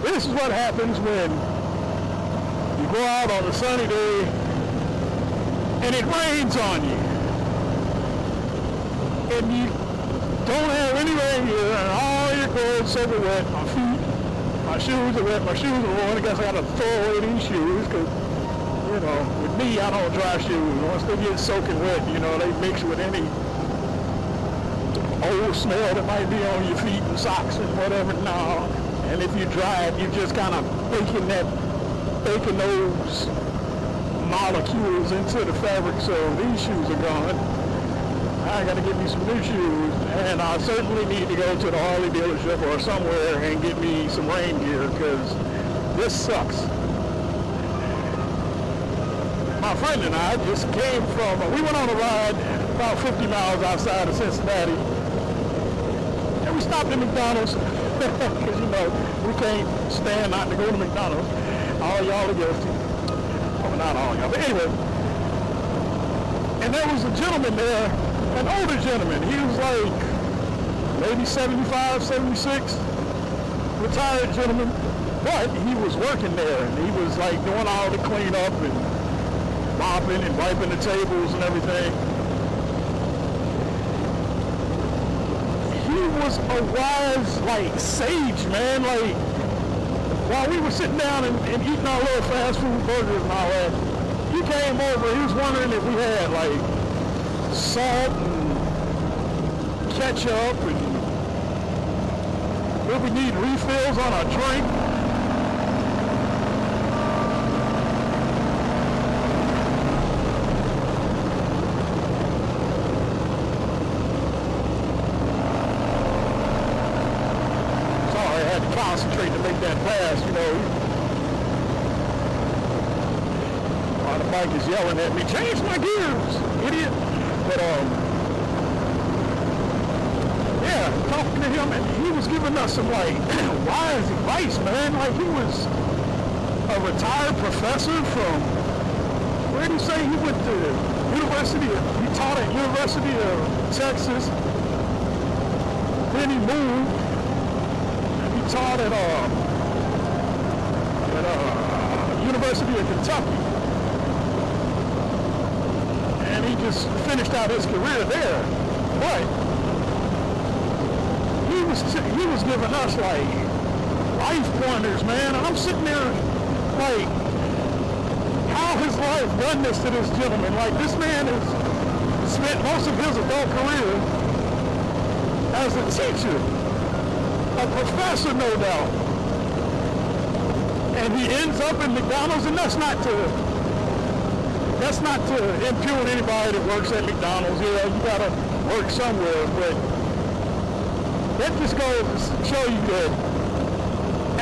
This is what happens when you go out on a sunny day and it rains on you. And you don't have any rain gear and all your clothes soaking wet. My feet, my shoes are wet, my shoes are worn. I guess I gotta throw away these shoes because, you know, with me, I don't dry shoes. Once they get soaking wet, you know, they mix with any old smell that might be on your feet and socks and whatever. No. And if you dry it, you're just kind of baking those molecules into the fabric, so these shoes are gone. I gotta get me some new shoes, and I certainly need to go to the Harley dealership or somewhere and get me some rain gear, because this sucks. My friend and I just came from, we went on a ride about 50 miles outside of Cincinnati, and we stopped at McDonald's, because, you know, we can't stand not to go to McDonald's. All y'all are guilty. Well, not all y'all, but anyway. And there was a gentleman there, an older gentleman. He was like maybe 75, 76, retired gentleman, but he was working there, and he was like doing all the cleanup and mopping and wiping the tables and everything. He was a wise, like, sage, man. Like, while we were sitting down and eating our little fast food burgers and all that, he came over. He was wondering if we had, like, salt and ketchup and if we need refills on our drink. Concentrate to make that pass, you know. The bike is yelling at me, change my gears, idiot. But yeah, talking to him, and he was giving us some like wise advice, man. Like, he was a retired professor from, where did he say he went to? He taught at University of Texas. Then he moved. Taught at University of Kentucky, and he just finished out his career there. But he was giving us like life pointers, man. And I'm sitting there like, how has life done this to this gentleman? Like, this man has spent most of his adult career as a teacher. A professor, no doubt, and he ends up in McDonald's, and that's not to impugn anybody that works at McDonald's. Yeah, you gotta work somewhere, but that just goes to show you that.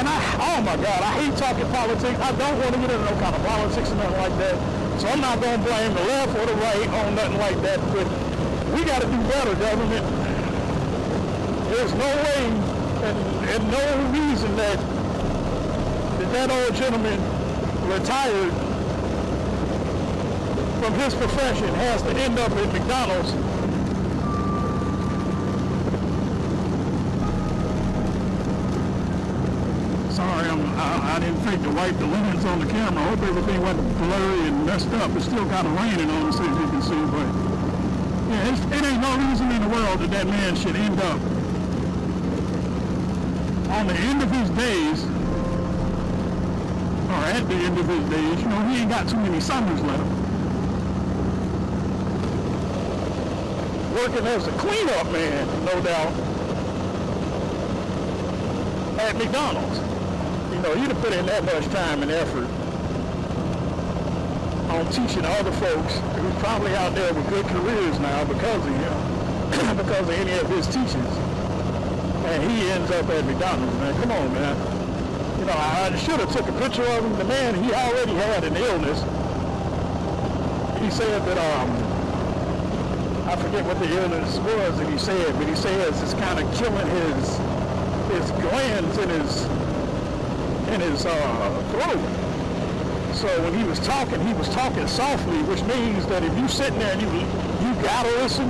And oh my God, I hate talking politics. I don't want to get into no kind of politics or nothing like that. So I'm not gonna blame the left or the right on nothing like that. But we gotta do better, government. There's no way. And no reason that old gentleman retired from his profession has to end up at McDonald's. Sorry, I didn't think to wipe the lens on the camera. I hope everything wasn't blurry and messed up. It's still kind of raining on us, as you can see, but yeah, it ain't no reason in the world that man should end up on the end of his days, or at the end of his days. You know, he ain't got too many summers left, working as a cleanup man, no doubt, at McDonald's. You know, you'd have put in that much time and effort on teaching other folks who's probably out there with good careers now because of him, because of any of his teachings. And he ends up at McDonald's, man. Come on, man. You know, I should have took a picture of him. The man, he already had an illness. He said that, I forget what the illness was that he said, but he says it's kind of killing his glands in his throat. So when he was talking softly, which means that if you sitting there and you gotta listen.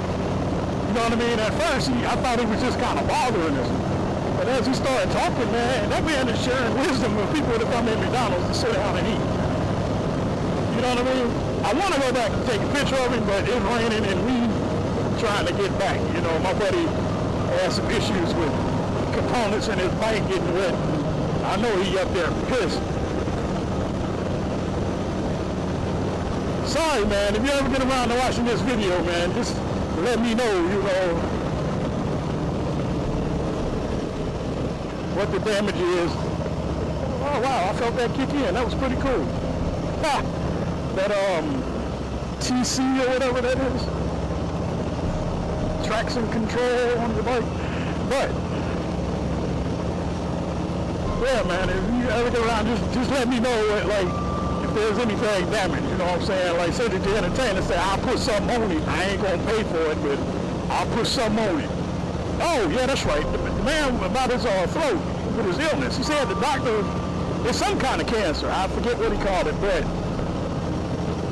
You know what I mean? At first, I thought he was just kind of bothering us. But as he started talking, man, that man is sharing wisdom with people that come in McDonald's to sit down and eat. You know what I mean? I want to go back and take a picture of him, but it's raining and we trying to get back. You know, my buddy has some issues with components in his bike getting wet. I know he up there pissed. Sorry, man, if you ever get around to watching this video, man, just let me know, you know, what the damage is. Oh, wow, I felt that kick in. That was pretty cool. Ha! That, TC or whatever that is. Traction control on your bike. But, yeah, man, if you ever get around, just let me know, like, if there's anything damaged, you know what I'm saying? Like, say that the entertainer say, I'll put something on it. I ain't gonna pay for it, but I'll put something on it. Oh, yeah, that's right. The man about his throat with his illness, he said the doctor, it's some kind of cancer. I forget what he called it, but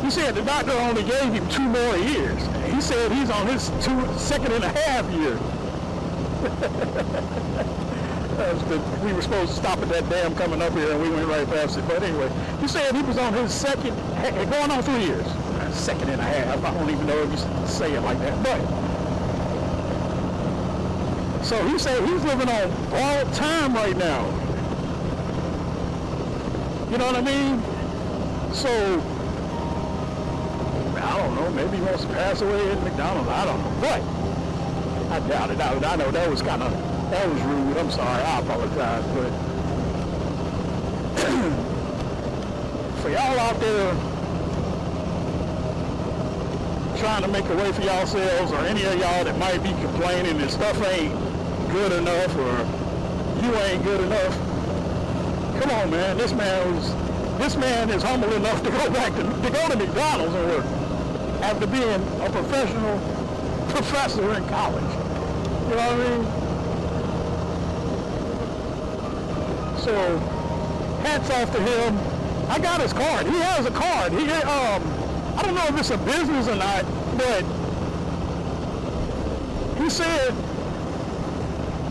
he said the doctor only gave him 2 more years. He said he's on his second and a half year. We were supposed to stop at that dam coming up here, and we went right past it. But anyway, he said he was on his going on 3 years. Second and a half. I don't even know if you say it like that. But, so he said he's living on borrowed time right now. You know what I mean? So, I don't know, maybe he wants to pass away at McDonald's. I don't know. But, I doubt it. I know that was rude. I'm sorry. I apologize. But, for y'all out there trying to make a way for yourselves, or any of y'all that might be complaining that stuff ain't good enough, or you ain't good enough, come on, man. This man is humble enough to go to McDonald's and work after being a professional professor in college. You know what I mean? So, hats off to him. I got his card. He has a card. I don't know if it's a business or not, but he said,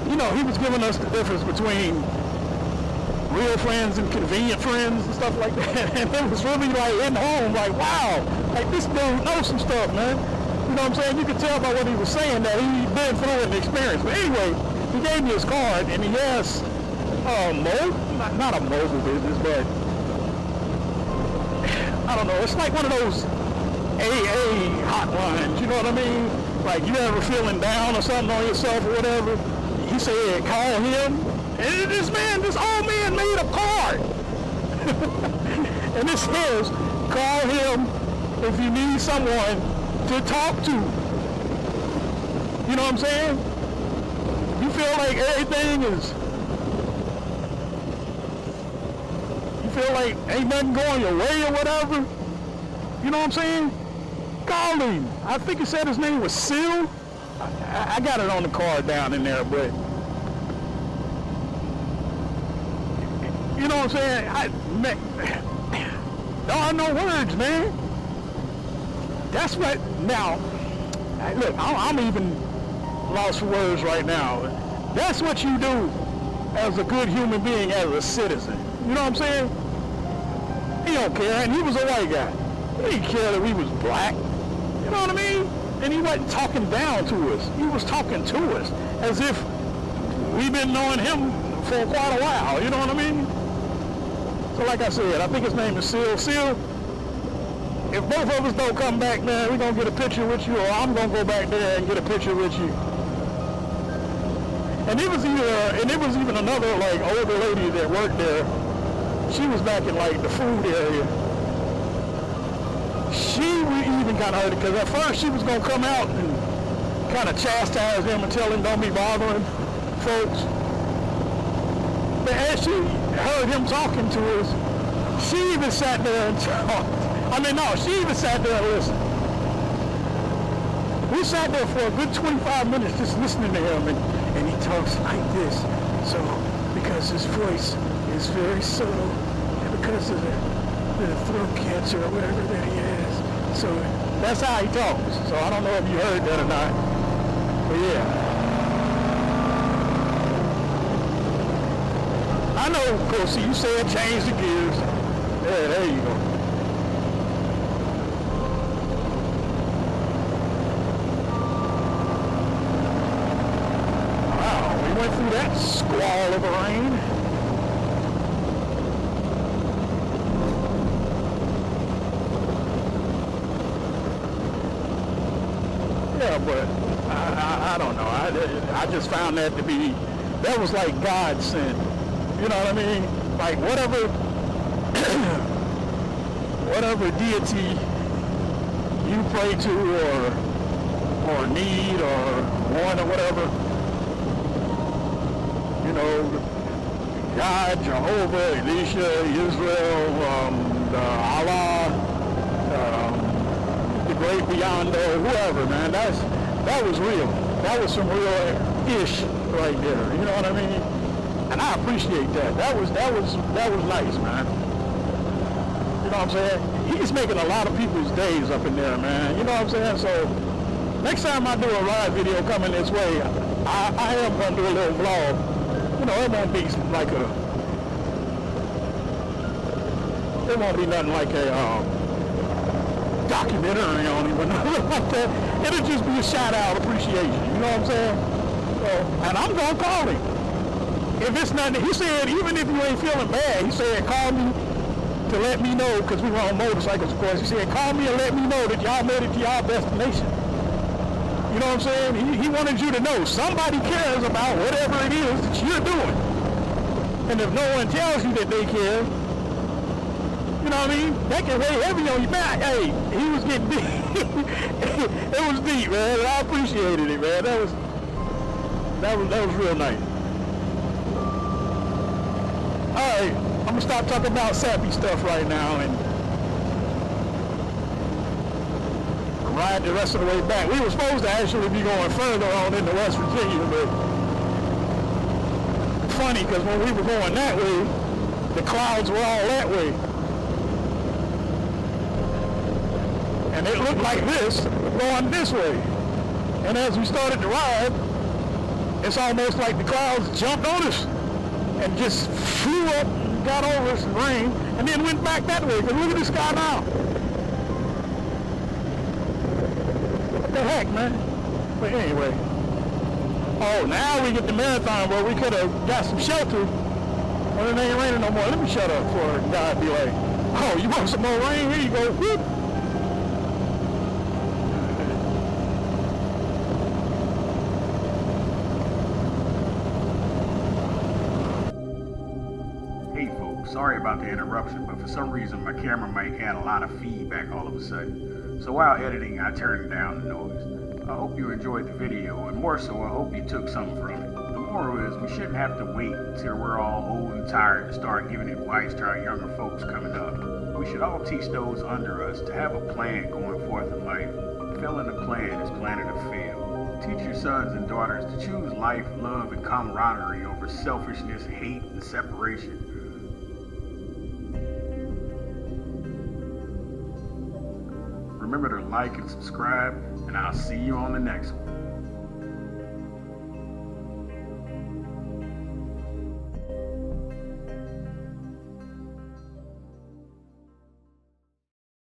you know, he was giving us the difference between real friends and convenient friends and stuff like that. And it was really like in home, like, wow, like this dude knows some stuff, man. You know what I'm saying? You could tell by what he was saying that he'd been through an experience. But anyway, he gave me his card, and he has not a mobile business, but I don't know. It's like one of those AA hotlines, you know what I mean? Like you ever feeling down or something on yourself or whatever, he said call him, and this old man made a card. And it says call him if you need someone to talk to. You know what I'm saying? You feel like everything is, you feel like ain't nothing going your way or whatever, you know what I'm saying? Call him. I think he said his name was Seal. I got it on the card down in there, but you know what I'm saying? There are no words, man. That's what, now, look, I'm even lost for words right now. That's what you do as a good human being, as a citizen. You know what I'm saying? He don't care, and he was a white guy. He didn't care that we was black. You know what I mean? And he wasn't talking down to us. He was talking to us as if we've been knowing him for quite a while. You know what I mean? So like I said, I think his name is Seal. Seal, if both of us don't come back, man, we're going to get a picture with you, or I'm going to go back there and get a picture with you. And it was even another, like, older lady that worked there. She was back in, like, the food area. She even kind of heard it, because at first she was going to come out and kind of chastise him and tell him don't be bothering folks. But as she heard him talking to us, she even sat there and talked. She even sat there and listened. We sat there for a good 25 minutes just listening to him, and he talks like this. So, because his voice is very subtle, and because of the throat cancer or whatever that he has. So, that's how he talks. So, I don't know if you heard that or not. But yeah. I know, of course, you said change the gears. Yeah, there you go. Wow, we went through that squall of a rain. Yeah, but I don't know. I just found that to be, that was like God sent. You know what I mean? Like whatever whatever deity you pray to or need or want or whatever, you know, God, Jehovah, Elisha, Israel, Allah, the great Beyonder, whoever, man, that was real. That was some real ish right there. You know what I mean? And I appreciate that. That was nice, man. You know what I'm saying? He's making a lot of people's days up in there, man. You know what I'm saying? So next time I do a ride video coming this way, I am gonna do a little vlog. You know, it won't be like it won't be nothing like a documentary on him or nothing like that. It'll just be a shout out appreciation. You know what I'm saying? So, and I'm gonna call him. If it's nothing, he said, even if you ain't feeling bad, he said, call me to let me know, because we were on motorcycles, of course. He said, call me and let me know that y'all made it to y'all destination. You know what I'm saying? He wanted you to know somebody cares about whatever it is that you're doing. And if no one tells you that they care, you know what I mean? That can weigh heavy on your back. Hey, he was getting deep. It was deep, man. And I appreciated it, man. That was real nice. Alright, I'm gonna stop talking about sappy stuff right now and ride the rest of the way back. We were supposed to actually be going further on into West Virginia, but funny, because when we were going that way, the clouds were all that way. And it looked like this, going this way. And as we started to ride, it's almost like the clouds jumped on us and just flew up, got over us in rain, and then went back that way. Because look at the sky now. What the heck, man? But anyway. Oh, now we get the marathon where we could have got some shelter when it ain't raining no more. Let me shut up for God be like, oh, you want some more rain? Here you go. Whoop. Sorry about the interruption, but for some reason my camera mic had a lot of feedback all of a sudden. So while editing, I turned down the noise. I hope you enjoyed the video, and more so, I hope you took something from it. The moral is, we shouldn't have to wait until we're all old and tired to start giving advice to our younger folks coming up. We should all teach those under us to have a plan going forth in life. Failing a plan is planning to fail. Teach your sons and daughters to choose life, love, and camaraderie over selfishness, hate, and separation. Remember to like and subscribe, and I'll see you on the next one.